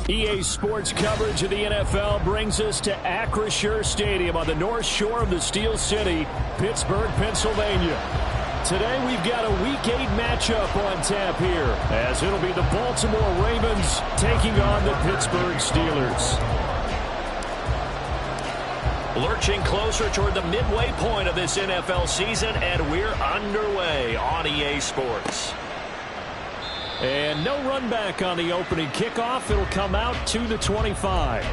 EA Sports coverage of the NFL brings us to Acrisure Stadium on the north shore of the Steel City, Pittsburgh, Pennsylvania. Today we've got a Week 8 matchup on tap here, as it'll be the Baltimore Ravens taking on the Pittsburgh Steelers. Lurching closer toward the midway point of this NFL season, and we're underway on EA Sports. And no run back on the opening kickoff. It'll come out to the 25.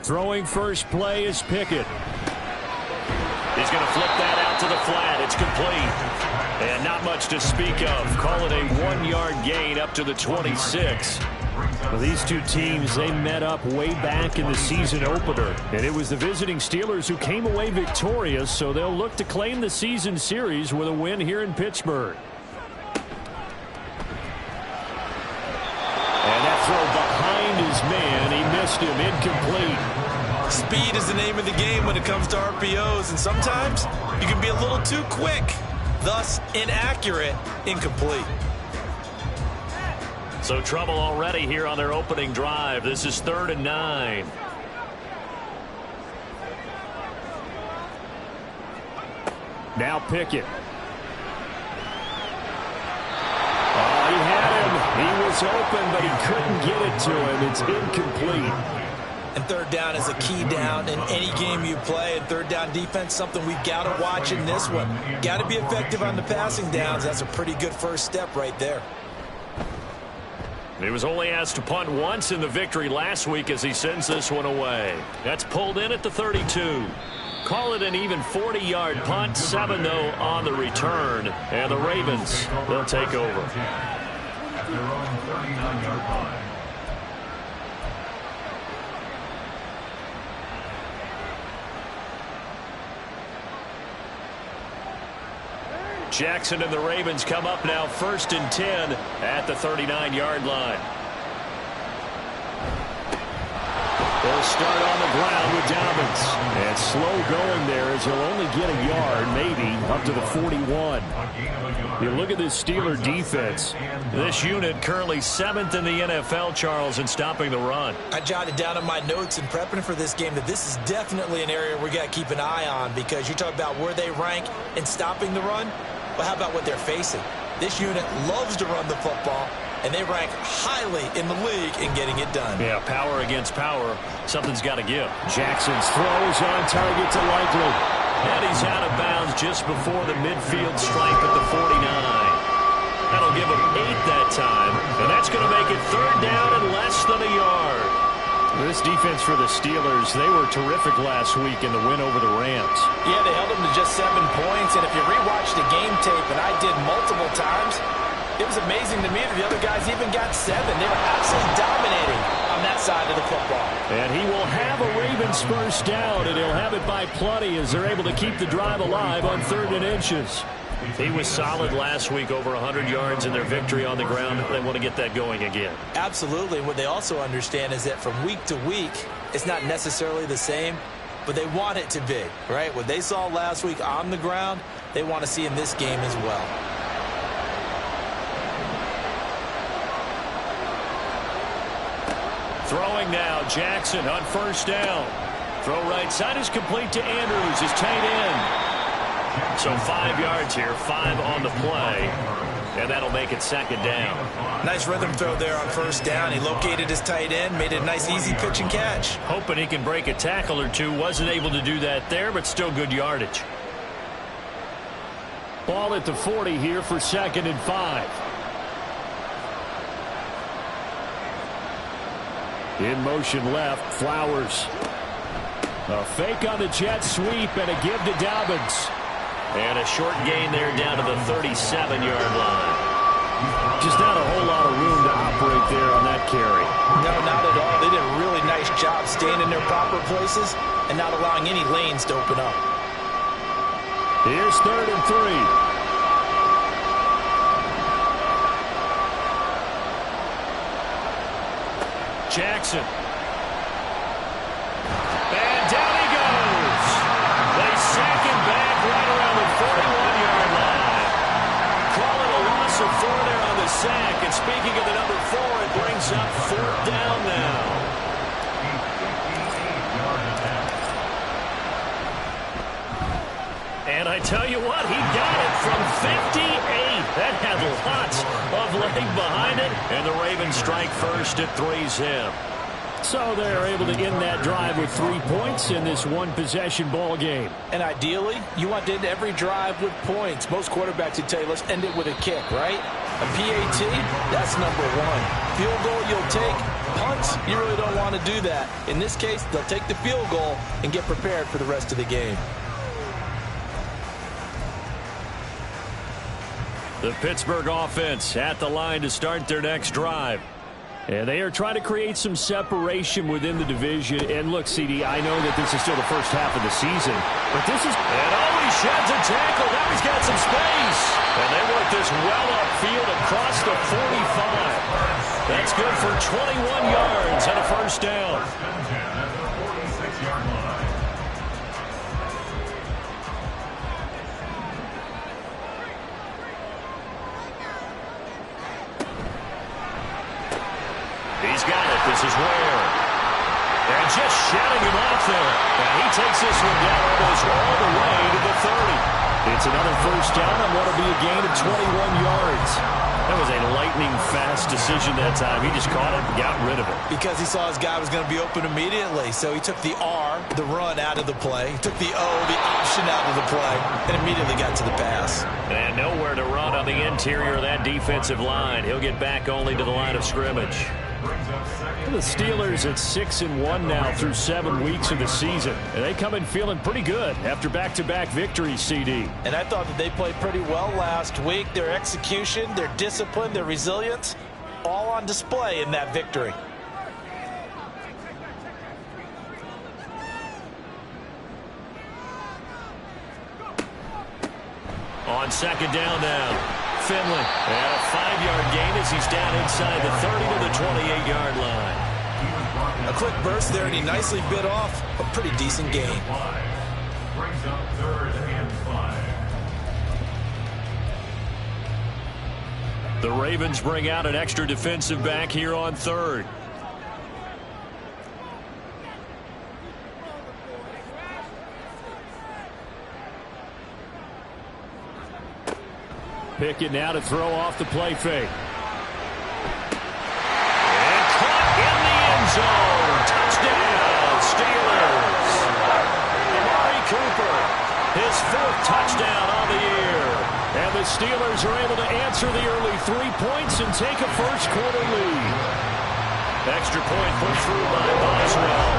Throwing first play is Pickett. He's going to flip that out to the flat. It's complete. And not much to speak of. Call it a 1-yard gain up to the 26. Well, these two teams, they met up way back in the season opener. And it was the visiting Steelers who came away victorious, so they'll look to claim the season series with a win here in Pittsburgh. And that throw behind his man, he missed him, incomplete. Speed is the name of the game when it comes to RPOs, and sometimes you can be a little too quick, thus inaccurate, incomplete. So trouble already here on their opening drive. This is 3rd and 9. Now Pickett. Oh, he had him. He was open, but he couldn't get it to him. It's incomplete. And 3rd down is a key down in any game you play. And 3rd down defense, something we've got to watch in this one. Got to be effective on the passing downs. That's a pretty good first step right there. He was only asked to punt once in the victory last week as he sends this one away. That's pulled in at the 32. Call it an even 40-yard punt, 7-0 on the return. And the Ravens, they'll take over. Their own 39-yard punt. Jackson and the Ravens come up now 1st and 10 at the 39-yard line. They'll start on the ground with Dobbins. And slow going there as he'll only get a yard, maybe, up to the 41. You look at this Steeler defense. This unit currently 7th in the NFL, Charles, in stopping the run. I jotted down in my notes in prepping for this game that this is definitely an area we got to keep an eye on, because you talk about where they rank in stopping the run. Well, how about what they're facing? This unit loves to run the football, and they rank highly in the league in getting it done. Yeah, power against power. Something's got to give. Jackson's throws on target to Likely. And he's out of bounds just before the midfield stripe at the 49. That'll give him 8 that time. And that's going to make it 3rd down and less than a yard. This defense for the Steelers, they were terrific last week in the win over the Rams. Yeah, they held them to just 7 points, and if you rewatch the game tape, and I did multiple times, it was amazing to me that the other guys even got 7. They were absolutely dominating on that side of the football. And he will have a Ravens first down, and he'll have it by plenty as they're able to keep the drive alive on 3rd and inches. He was solid last week, over 100 yards in their victory on the ground. They want to get that going again. Absolutely. What they also understand is that from week to week, it's not necessarily the same, but they want it to be, right? What they saw last week on the ground, they want to see in this game as well. Throwing now, Jackson on first down. Throw right side is complete to Andrews, his tight end. So 5 yards here, 5 on the play, and that'll make it 2nd down. Nice rhythm throw there on first down. He located his tight end, made it a nice easy pitch and catch. Hoping he can break a tackle or two. Wasn't able to do that there, but still good yardage. Ball at the 40 here for 2nd and 5. In motion left, Flowers. A fake on the jet sweep and a give to Dobbins. And a short gain there down to the 37-yard line. Just not a whole lot of room to operate there on that carry. No, not at all. They did a really nice job staying in their proper places and not allowing any lanes to open up. Here's 3rd and 3. Jackson. And down he goes. They sack him back right around the 41-yard line. Call it a loss of 4 there on the sack. And speaking of the number 4, it brings up 4th down now. And I tell you what, he got it from 58. That had lots of leg behind it. And the Ravens strike first. It 3's him. So they're able to end that drive with 3 points in this one-possession ball game. And ideally, you want to end every drive with points. Most quarterbacks would tell you, let's end it with a kick, right? A PAT, that's number 1. Field goal you'll take. Punts, you really don't want to do that. In this case, they'll take the field goal and get prepared for the rest of the game. The Pittsburgh offense at the line to start their next drive. And they are trying to create some separation within the division. And look, CD, I know that this is still the first half of the season, but this is... And oh, he sheds a tackle. Now he's got some space. And they work this well upfield across the 45. That's good for 21 yards and a first down. He's got it. This is Ware. And just shouting him off there. And he takes this one down almost all the way to the 30. It's another first down on what will be a gain of 21 yards. That was a lightning-fast decision that time. He just caught it and got rid of it. Because he saw his guy was going to be open immediately. So he took the R, the run, out of the play. He took the O, the option, out of the play, and immediately got to the pass. And nowhere to run on the interior of that defensive line. He'll get back only to the line of scrimmage. The Steelers at 6-1 now through 7 weeks of the season. And they come in feeling pretty good after back-to-back victories, CD. And I thought that they played pretty well last week. Their execution, their discipline, their resilience, all on display in that victory. On 2nd down now. Finley, and a 5-yard gain as he's down inside the 30 to the 28-yard line. A quick burst there, and he nicely bit off a pretty decent gain. Brings up 3rd and 5. The Ravens bring out an extra defensive back here on 3rd. Pickett now to throw off the play fake. And caught in the end zone. Touchdown, Steelers. Amari Cooper, his 4th touchdown on the year. And the Steelers are able to answer the early 3 points and take a first-quarter lead. Extra point put through by Boswell.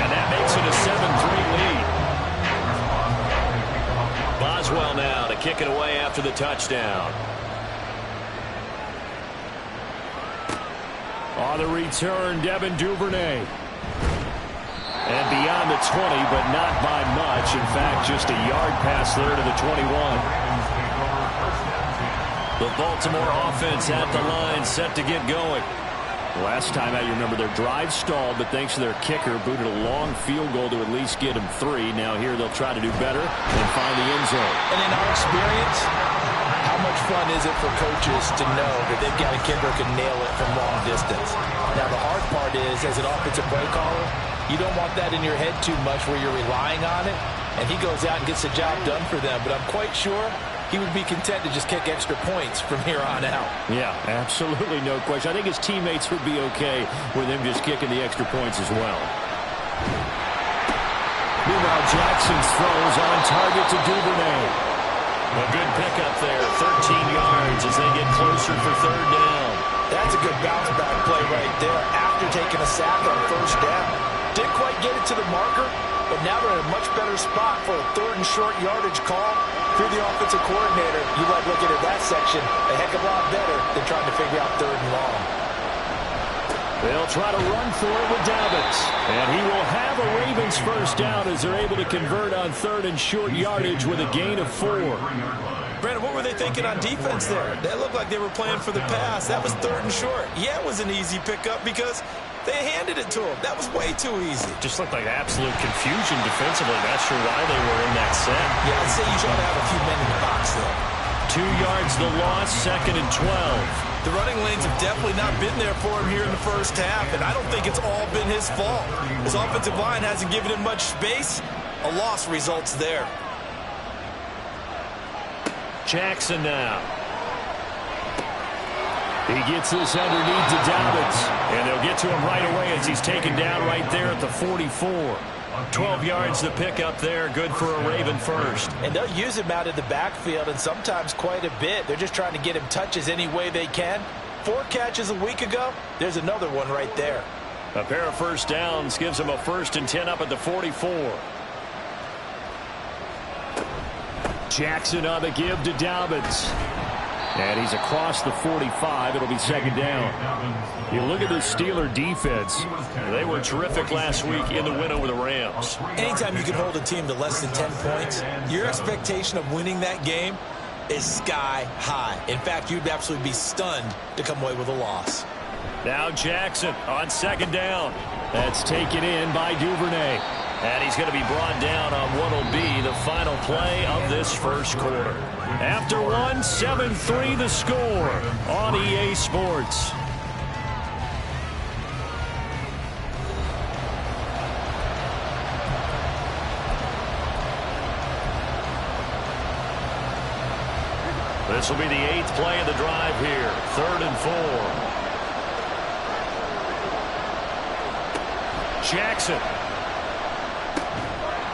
And that makes it a 7-3 lead. Boswell now to kick it away after the touchdown. On the return, Devin Duvernay. And beyond the 20, but not by much. In fact, just a yard pass there to the 21. The Baltimore offense at the line, set to get going. Last time out, you remember their drive stalled, but thanks to their kicker, booted a long field goal to at least get them 3. Now here they'll try to do better and find the end zone. And in our experience, how much fun is it for coaches to know that they've got a kicker who can nail it from long distance? Now the hard part is, as an offensive play caller, you don't want that in your head too much where you're relying on it, and he goes out and gets the job done for them. But I'm quite sure he would be content to just kick extra points from here on out. Yeah, absolutely no question. I think his teammates would be okay with him just kicking the extra points as well. Meanwhile, Jackson's throws on target to Duvernay. A good pickup there, 13 yards as they get closer for third down. That's a good bounce-back play right there after taking a sack on first down. Didn't quite get it to the marker, but now they're in a much better spot for a third and short yardage call. If you're the offensive coordinator, you like looking at that section a heck of a lot better than trying to figure out third and long. They'll try to run for it with Dobbins. And he will have a Ravens first down as they're able to convert on third and short yardage with a gain of 4. Brandon, what were they thinking on defense there? That looked like they were playing for the pass. That was third and short. Yeah, it was an easy pickup because they handed it to him. That was way too easy. Just looked like absolute confusion defensively. Not sure why they were in that set. Yeah, I'd say you should have a few men in the box there. 2 yards the loss, second and 12. The running lanes have definitely not been there for him here in the first half, and I don't think it's all been his fault. His offensive line hasn't given him much space. A loss results there. Jackson now. He gets this underneath to Dobbins. And they'll get to him right away as he's taken down right there at the 44. 12 yards to pick up there. Good for a Raven first. And they'll use him out of the backfield, and sometimes quite a bit. They're just trying to get him touches any way they can. 4 catches a week ago. There's another one right there. A pair of first downs gives him a 1st and 10 up at the 44. Jackson on the give to Dobbins. And he's across the 45. It'll be second down. You look at the Steeler defense. They were terrific last week in the win over the Rams. Anytime you can hold a team to less than 10 points, your expectation of winning that game is sky high. In fact, you'd absolutely be stunned to come away with a loss. Now Jackson on second down. That's taken in by Duvernay. And he's going to be brought down on what will be the final play of this first quarter. After 7-3 the score on EA Sports. This will be the 8th play of the drive here. 3rd and 4. Jackson.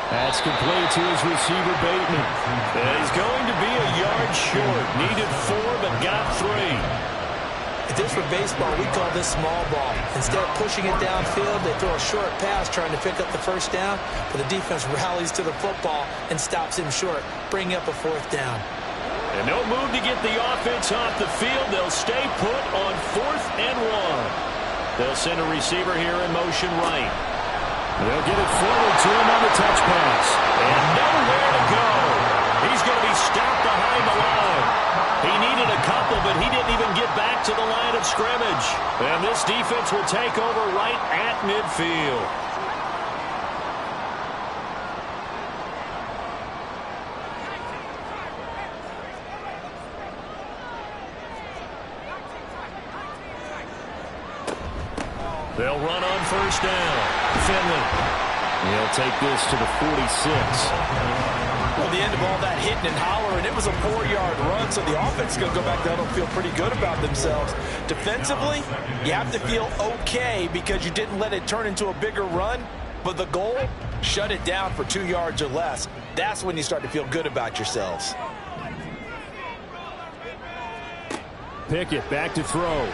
That's complete to his receiver, Bateman. And he's going to be a yard short. Needed 4, but got 3. If this were baseball, we'd call this small ball. Instead of pushing it downfield, they throw a short pass trying to pick up the first down, but the defense rallies to the football and stops him short, bringing up a 4th down. And no move to get the offense off the field. They'll stay put on 4th and 1. They'll send a receiver here in motion right. They'll get it forward to him on the touch pass. And nowhere to go. He's going to be stopped behind the line. He needed a couple, but he didn't even get back to the line of scrimmage. And this defense will take over right at midfield. They'll run on first down. Finley. He'll take this to the 46. Well, the end of all that hitting and hollering, it was a 4-yard run, so the offense is going to go back down and feel pretty good about themselves. Defensively, you have to feel okay because you didn't let it turn into a bigger run, but the goal, shut it down for 2 yards or less. That's when you start to feel good about yourselves. Pickett back to throw.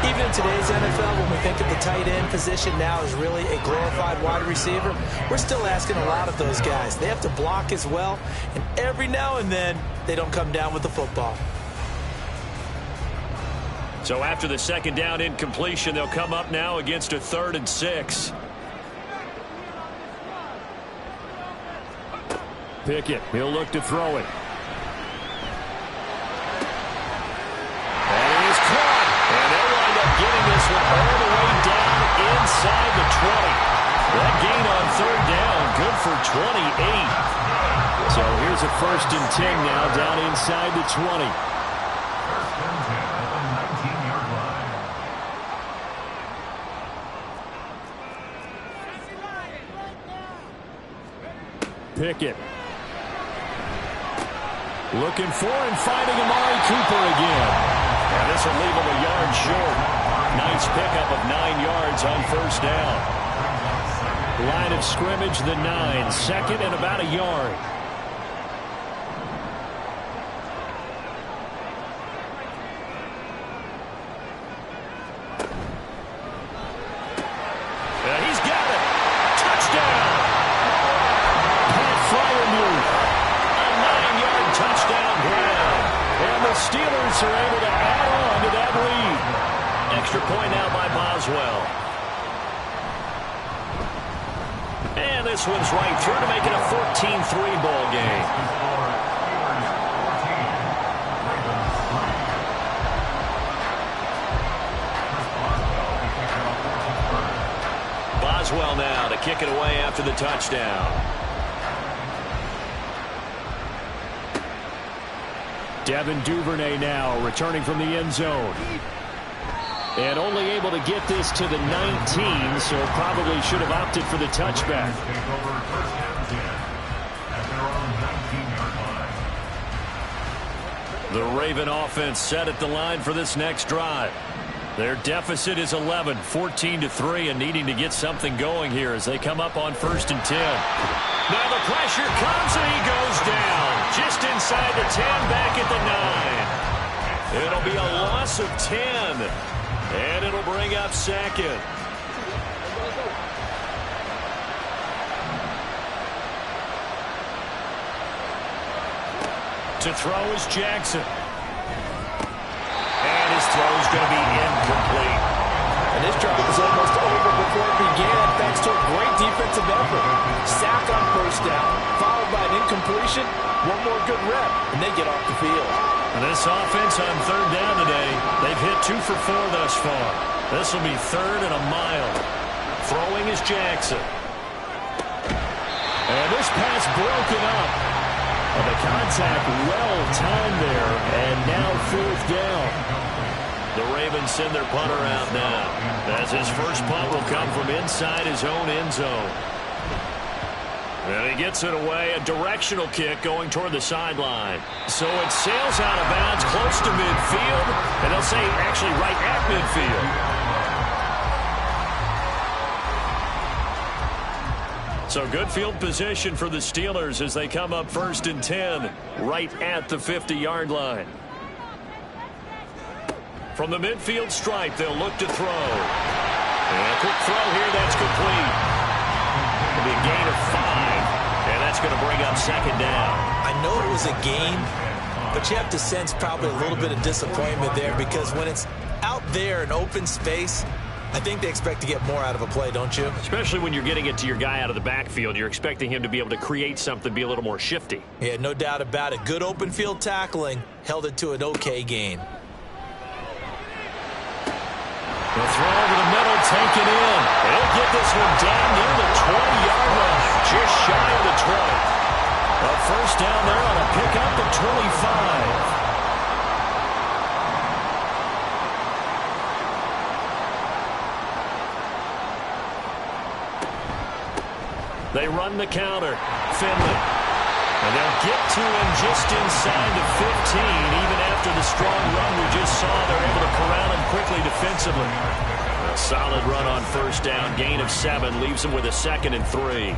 Even in today's NFL, when we think of the tight end position now as really a glorified wide receiver, we're still asking a lot of those guys. They have to block as well, and every now and then, they don't come down with the football. So after the second down incompletion, they'll come up now against a 3rd and 6. Pickett, he'll look to throw it. And it is caught. And they'll wind up getting this one all the way down inside the 20. That gain on 3rd down, good for 28. So here's a 1st and 10 now down inside the 20. Pickett. Looking for and finding Amari Cooper again. And this will leave him a yard short. Nice pickup of 9 yards on 1st down. Line of scrimmage, the 9. 2nd and about a yard. He's got it. Touchdown. Touchdown grab. And the Steelers are able to add on to that lead. Extra point now by Boswell. And this one's right through to make it a 14-3 ball game. Boswell now to kick it away after the touchdown. Devin Duvernay now returning from the end zone. And only able to get this to the 19, so probably should have opted for the touchback. The Raven offense set at the line for this next drive. Their deficit is 11, 14-3, and needing to get something going here as they come up on 1st and 10. Now the pressure comes and he goes down. Just inside the 10, back at the 9. It'll be a loss of 10. And it'll bring up 2nd. To throw is Jackson. And his throw is going to be incomplete. And this drive was almost over before it began thanks to a great defensive effort. Sack on 1st down, followed by an incompletion. One more good rep, and they get off the field. And this offense on 3rd down today, they've hit 2 for 4 thus far. This will be 3rd and a mile. Throwing is Jackson. And this pass broken up. And the contact well timed there, and now 4th down. The Ravens send their punter out now, as his first punt will come from inside his own end zone. And he gets it away, a directional kick going toward the sideline. So it sails out of bounds close to midfield, and they'll say actually right at midfield. So good field position for the Steelers as they come up 1st and 10, right at the 50-yard line. From the midfield stripe, they'll look to throw. And a quick throw here, that's complete. It'll be a gain of 5, and that's going to bring up 2nd down. I know it was a gain, but you have to sense probably a little bit of disappointment there because when it's out there in open space, I think they expect to get more out of a play, don't you? Especially when you're getting it to your guy out of the backfield. You're expecting him to be able to create something, be a little more shifty. Yeah, no doubt about it. Good open field tackling held it to an okay gain. The throw over the middle, taken in. They'll get this one down near the 20-yard line, just shy of the 20. A 1st down there on a pickup at 25. They run the counter. Finley. And they'll get to him just inside the 15. Even after the strong run we just saw, they're able to corral him quickly defensively. A solid run on 1st down. Gain of 7 leaves him with a 2nd and 3.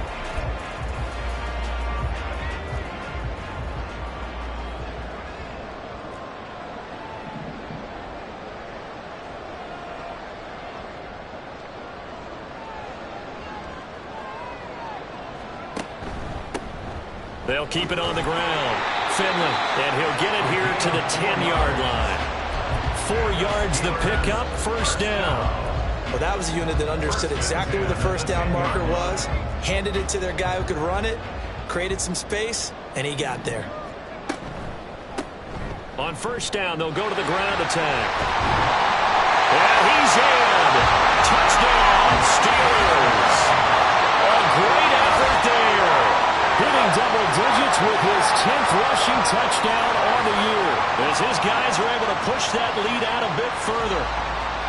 They'll keep it on the ground. Finley, and he'll get it here to the 10-yard line. 4 yards the pickup, first down. Well, that was a unit that understood exactly where the first down marker was, handed it to their guy who could run it, created some space, and he got there. On first down, they'll go to the ground attack. And he's in. Touchdown, Steelers. A great effort there. Hitting double digits with his 10th rushing touchdown on the year, as his guys are able to push that lead out a bit further.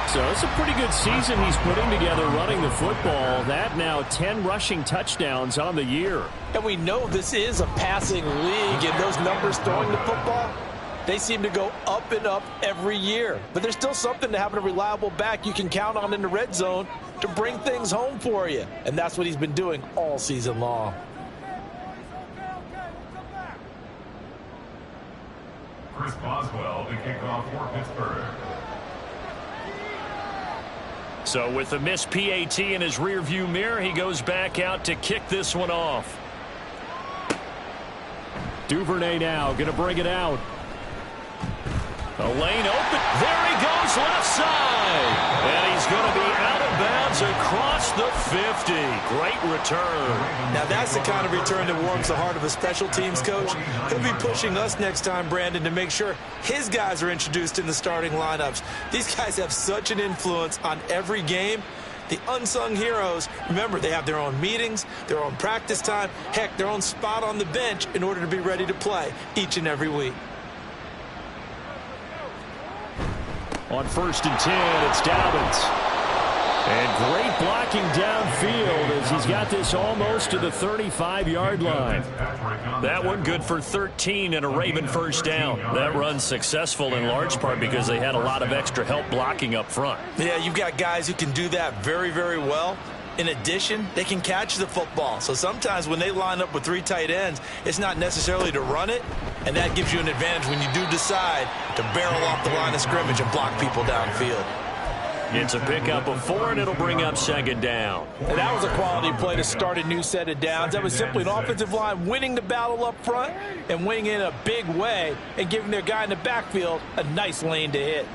So it's a pretty good season he's putting together running the football. That now 10 rushing touchdowns on the year. And we know this is a passing league, and those numbers throwing the football, they seem to go up and up every year. But there's still something to having a reliable back you can count on in the red zone to bring things home for you. And that's what he's been doing all season long. Chris Boswell to kick off for Pittsburgh. So with the missed PAT in his rearview mirror, he goes back out to kick this one off. Duvernay now going to bring it out. A lane open. There he goes, left side. And he's going to be out of bounds across the 50. Great return. Now that's the kind of return that warms the heart of a special teams coach. He'll be pushing us next time, Brandon, to make sure his guys are introduced in the starting lineups. These guys have such an influence on every game. The unsung heroes, remember, they have their own meetings, their own practice time, heck, their own spot on the bench in order to be ready to play each and every week. On 1st and 10, it's Dobbins. And great blocking downfield as he's got this almost to the 35-yard line. That one good for 13 and a Raven first down. That run's successful in large part because they had a lot of extra help blocking up front. Yeah, you've got guys who can do that very, very well. In addition, they can catch the football. So sometimes when they line up with 3 tight ends, it's not necessarily to run it, and that gives you an advantage when you do decide to barrel off the line of scrimmage and block people downfield. It's a pickup of 4, and it'll bring up 2nd down. And that was a quality play to start a new set of downs. That was simply an offensive line winning the battle up front and winning in a big way and giving their guy in the backfield a nice lane to hit.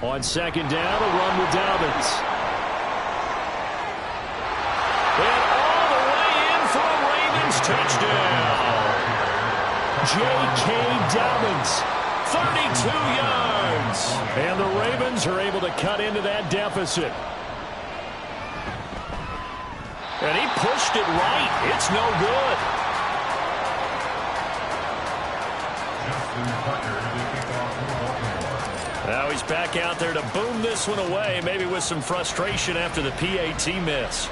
On 2nd down, a run with Dobbins. And all the way in for a Ravens touchdown. J.K. Dobbins, 32 yards. And the Ravens are able to cut into that deficit. And he pushed it right. It's no good. Now he's back out there to boom this one away, maybe with some frustration after the PAT miss.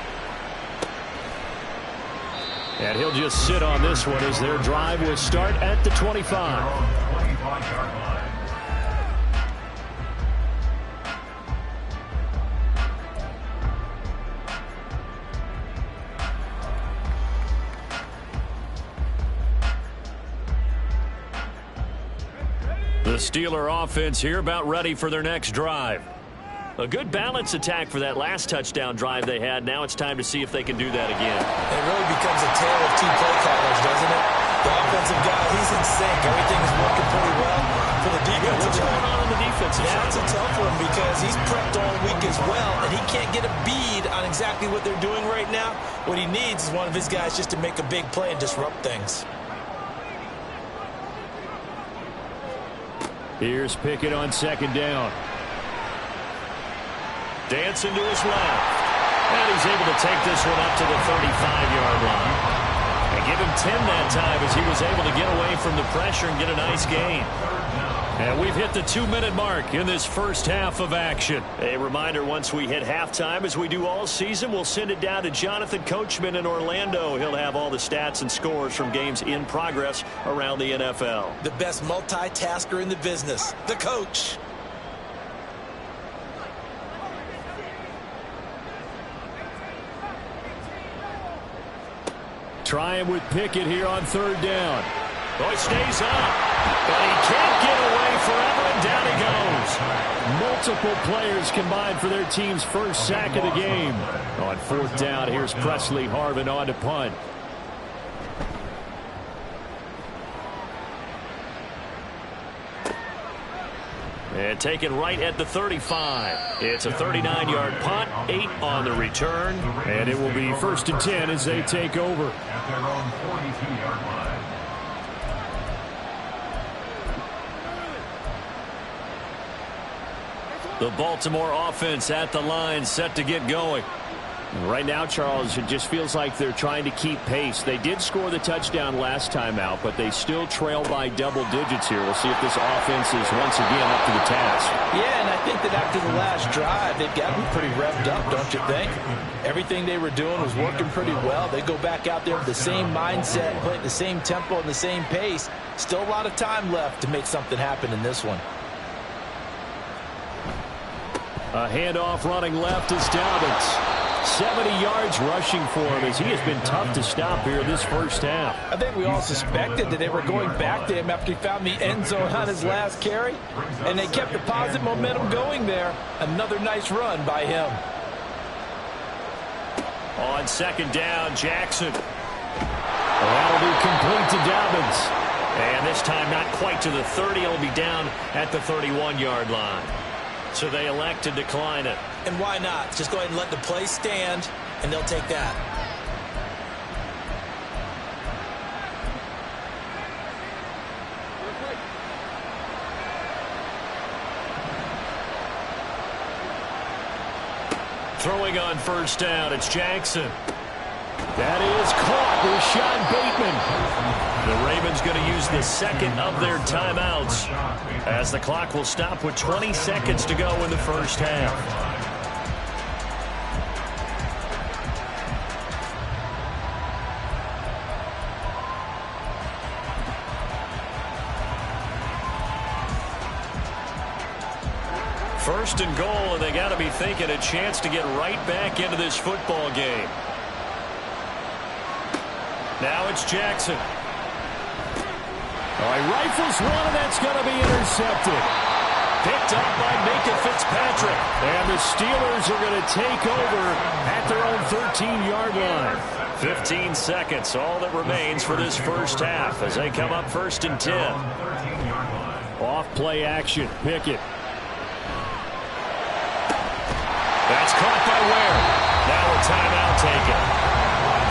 And he'll just sit on this one as their drive will start at the 25. The Steeler offense here about ready for their next drive. A good balance attack for that last touchdown drive they had. Now it's time to see if they can do that again. It really becomes a tale of 2 play callers, doesn't it? The offensive guy, he's in sync. Everything is working pretty well for the defensive side. What's going on the defensive side? That's a tough one because he's prepped all week as well, and he can't get a bead on exactly what they're doing right now. What he needs is one of his guys just to make a big play and disrupt things. Here's Pickett on 2nd down. Dancing to his left. And he's able to take this one up to the 35-yard line. And give him 10 that time as he was able to get away from the pressure and get a nice gain. And we've hit the 2-minute mark in this first half of action. A reminder, once we hit halftime, as we do all season, we'll send it down to Jonathan Coachman in Orlando. He'll have all the stats and scores from games in progress around the NFL. The best multitasker in the business, the coach. Trying with Pickett here on 3rd down. Oh, he stays up, but he can't get away forever, and down he goes. Multiple players combined for their team's first sack of the game. On fourth down, here's Presley Harvin on to punt. And taken right at the 35. It's a 39-yard punt, 8 on the return. And it will be 1st and 10 as they take over. At their own 42-yard line. The Baltimore offense at the line, set to get going. Right now, Charles, it just feels like they're trying to keep pace. They did score the touchdown last time out, but they still trail by double digits here. We'll see if this offense is once again up to the task. Yeah, and I think that after the last drive, they've got to be pretty revved up, don't you think? Everything they were doing was working pretty well. They go back out there with the same mindset, playing the same tempo and the same pace. Still a lot of time left to make something happen in this one. A handoff running left is Dobbins. 70 yards rushing for him as he has been tough to stop here this first half. I think we all suspected that they were going back to him after he found the end zone on his last carry, and they kept the positive momentum going there. Another nice run by him. On second down, Jackson. That'll be complete to Dobbins. And this time not quite to the 30. It'll be down at the 31-yard line. So they elect to decline it. And why not? Just go ahead and let the play stand, and they'll take that. Throwing on first down, it's Jackson. That is caught. Rashawn Bateman. The Ravens going to use the second of their timeouts as the clock will stop with 20 seconds to go in the first half. First and goal, and they got to be thinking a chance to get right back into this football game. Now it's Jackson. He rifles one, and that's going to be intercepted. Picked up by Micah Fitzpatrick. And the Steelers are going to take over at their own 13-yard line. 15 seconds, all that remains for this first half as they come up 1st and 10. Off play action, Pickett. That's caught by Ware. Now a timeout taken.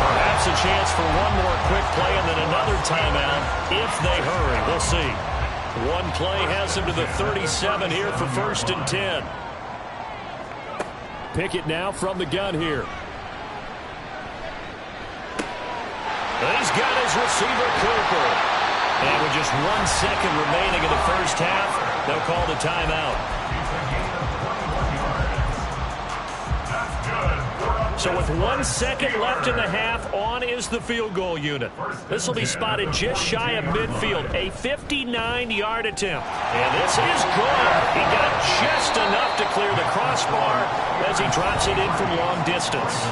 Perhaps a chance for one more quick play and then another timeout if they hurry. We'll see. One play has them to the 37 here for 1st and 10. Pickett now from the gun here. He's got his receiver Cooper. And with just 1 second remaining in the first half, they'll call the timeout. So with 1 second left in the half, on is the field goal unit. This will be spotted just shy of midfield. A 59-yard attempt. And this is good. He got just enough to clear the crossbar as he drops it in from long distance.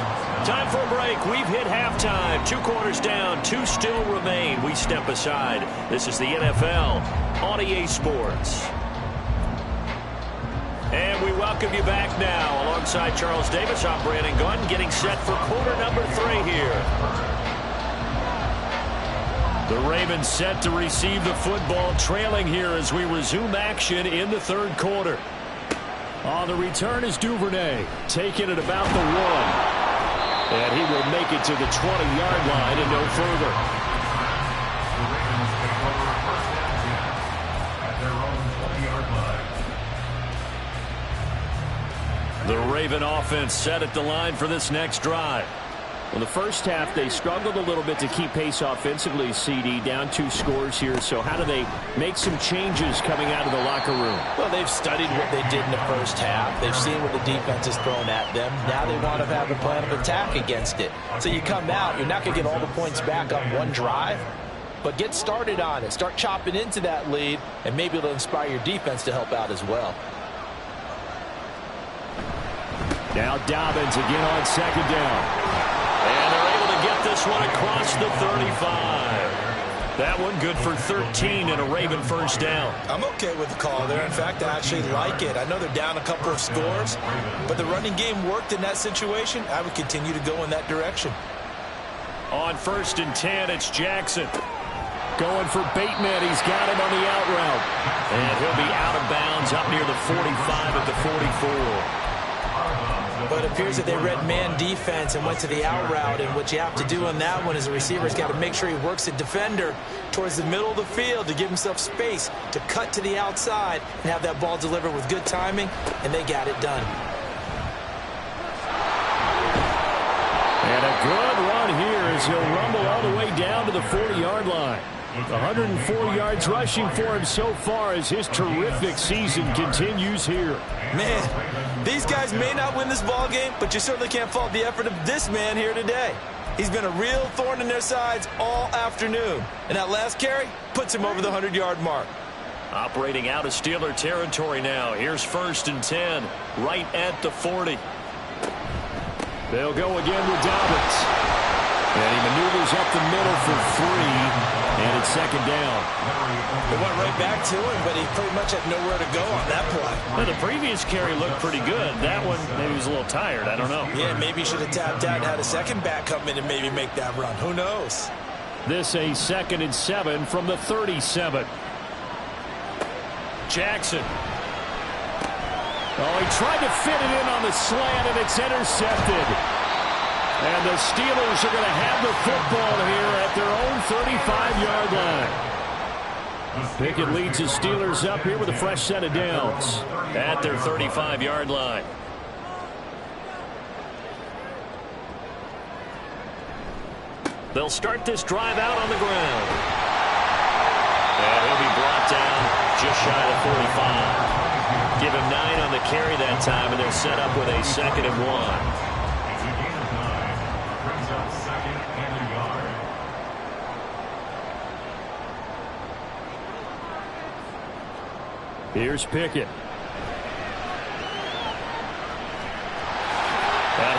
Time for a break. We've hit halftime. 2 quarters down. 2 still remain. We step aside. This is the NFL on EA Sports. And we welcome you back now. Alongside Charles Davis, I'm Brandon Gunn, getting set for quarter number 3 here. The Ravens set to receive the football, trailing here as we resume action in the 3rd quarter. On the return is Duvernay, taking it about the 1. And he will make it to the 20-yard line and no further. The Raven offense set at the line for this next drive. Well, the first half, they struggled a little bit to keep pace offensively, CD, down 2 scores here. So how do they make some changes coming out of the locker room? Well, they've studied what they did in the first half. They've seen what the defense has thrown at them. Now they want to have a plan of attack against it. So you come out, you're not going to get all the points back on one drive, but get started on it. Start chopping into that lead, and maybe it'll inspire your defense to help out as well. Now Dobbins again on second down. And they're able to get this one across the 35. That one good for 13 and a Raven first down. I'm okay with the call there. In fact, I actually like it. I know they're down a couple of scores, but the running game worked in that situation. I would continue to go in that direction. On 1st and 10, it's Jackson. Going for Bateman. He's got him on the out route. And he'll be out of bounds up near the 45 at the 44. But it appears that they read man defense and went to the out route. And what you have to do on that one is the receiver's got to make sure he works the defender towards the middle of the field to give himself space to cut to the outside and have that ball delivered with good timing, and they got it done. And a good run here as he'll rumble all the way down to the 40-yard line. 104 yards rushing for him so far as his terrific season continues here. Man, these guys may not win this ball game, but you certainly can't fault the effort of this man here today. He's been a real thorn in their sides all afternoon. And that last carry puts him over the 100-yard mark. Operating out of Steeler territory now. Here's 1st and 10, right at the 40. They'll go again with Dobbins. And he maneuvers up the middle for 3. And it's 2nd down. They went right back to him, but he pretty much had nowhere to go on that play. Well, the previous carry looked pretty good. That one, maybe he was a little tired. I don't know. Yeah, maybe he should have tapped out and had a second back come in and maybe make that run. Who knows? This a 2nd and 7 from the 37. Jackson. Oh, he tried to fit it in on the slant, and it's intercepted. And the Steelers are going to have the football here at their own 35-yard line. Pickett leads the Steelers up here with a fresh set of downs at their 35-yard line. They'll start this drive out on the ground. And he'll be brought down just shy of 45. Give him 9 on the carry that time, and they'll set up with a 2nd and 1. Here's Pickett.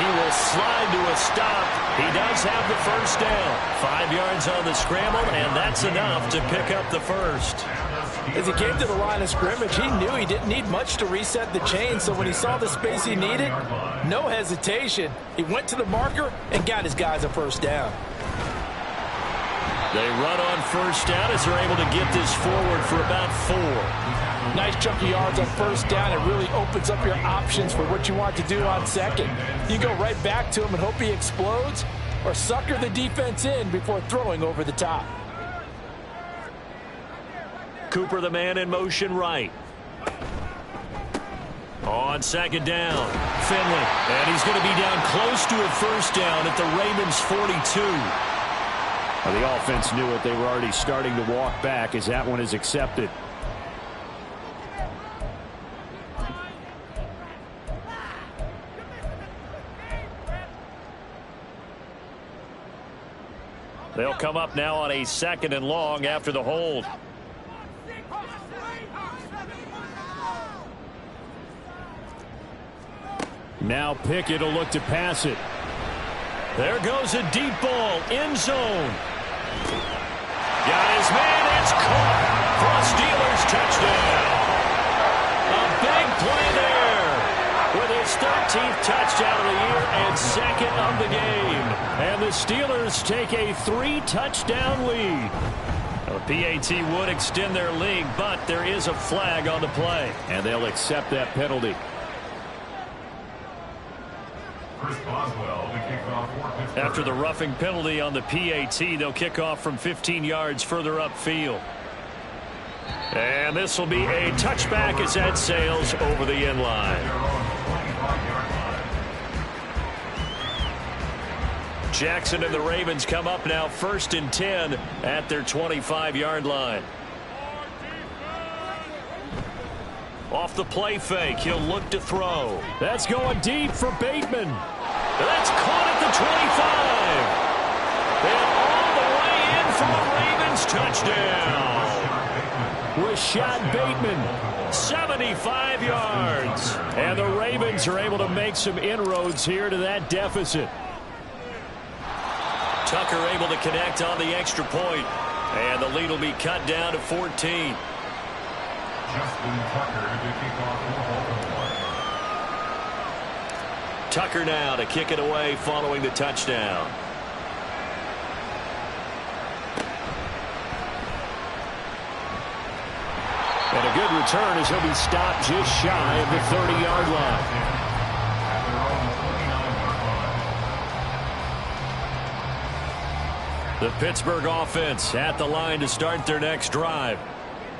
He will slide to a stop. He does have the first down. 5 yards on the scramble, and that's enough to pick up the first. As he came to the line of scrimmage, he knew he didn't need much to reset the chain, so when he saw the space he needed, no hesitation. He went to the marker and got his guys a first down. They run on first down as they're able to get this forward for about 4. Nice chunk of yards on first down. It really opens up your options for what you want to do on second. You go right back to him and hope he explodes, or sucker the defense in before throwing over the top. Cooper, the man in motion right. On 2nd down, Finley. And he's going to be down close to a first down at the Ravens' 42. Well, the offense knew it. They were already starting to walk back as that one is accepted. They'll come up now on a 2nd and long after the hold. Now Pickett will look to pass it. There goes a deep ball, end zone. Got his man, it's caught for a Steelers touchdown. A big play there with his 13th touchdown of the year and 2nd of the game. And the Steelers take a 3-touchdown lead. The PAT would extend their lead, but there is a flag on the play, and they'll accept that penalty. After the roughing penalty on the PAT, they'll kick off from 15 yards further upfield. And this will be a touchback as that sails over the end line. Jackson and the Ravens come up now 1st and 10 at their 25-yard line. Off the play fake, he'll look to throw. That's going deep for Bateman. That's caught at the 25. And all the way in for a Ravens touchdown. Rashad Bateman, 75 yards. And the Ravens are able to make some inroads here to that deficit. Tucker able to connect on the extra point. And the lead will be cut down to 14. Justin Tucker to kick off for Baltimore. Tucker now to kick it away following the touchdown. And a good return as he'll be stopped just shy of the 30-yard line. The Pittsburgh offense at the line to start their next drive.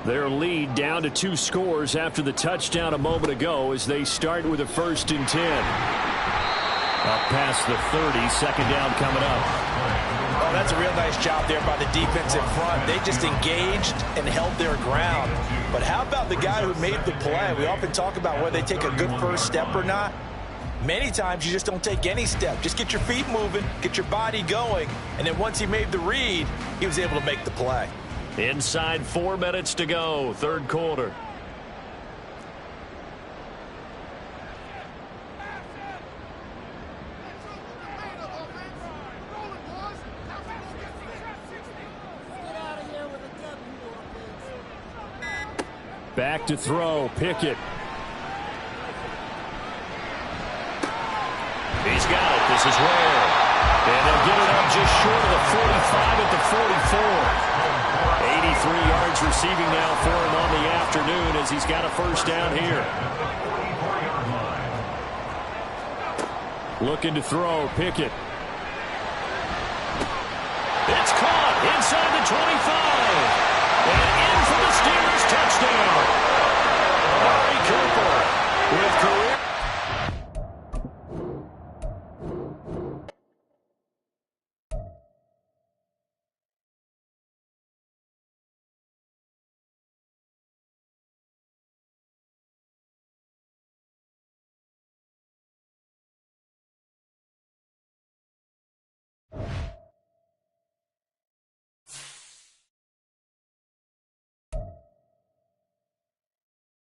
Their lead down to 2 scores after the touchdown a moment ago as they start with a 1st and 10. Up past the 30, second down coming up. Oh, that's a real nice job there by the defense in front. They just engaged and held their ground. But how about the guy who made the play? We often talk about whether they take a good first step or not. Many times you just don't take any step. Just get your feet moving, get your body going, and then once he made the read, he was able to make the play. Inside 4 minutes to go, 3rd quarter. Back to throw, Pickett. He's got it. This is rare. And they'll get it up just short of the 45 at the 44. 83 yards receiving now for him on the afternoon as he's got a 1st down here. Looking to throw, Pickett. It's caught inside the 25.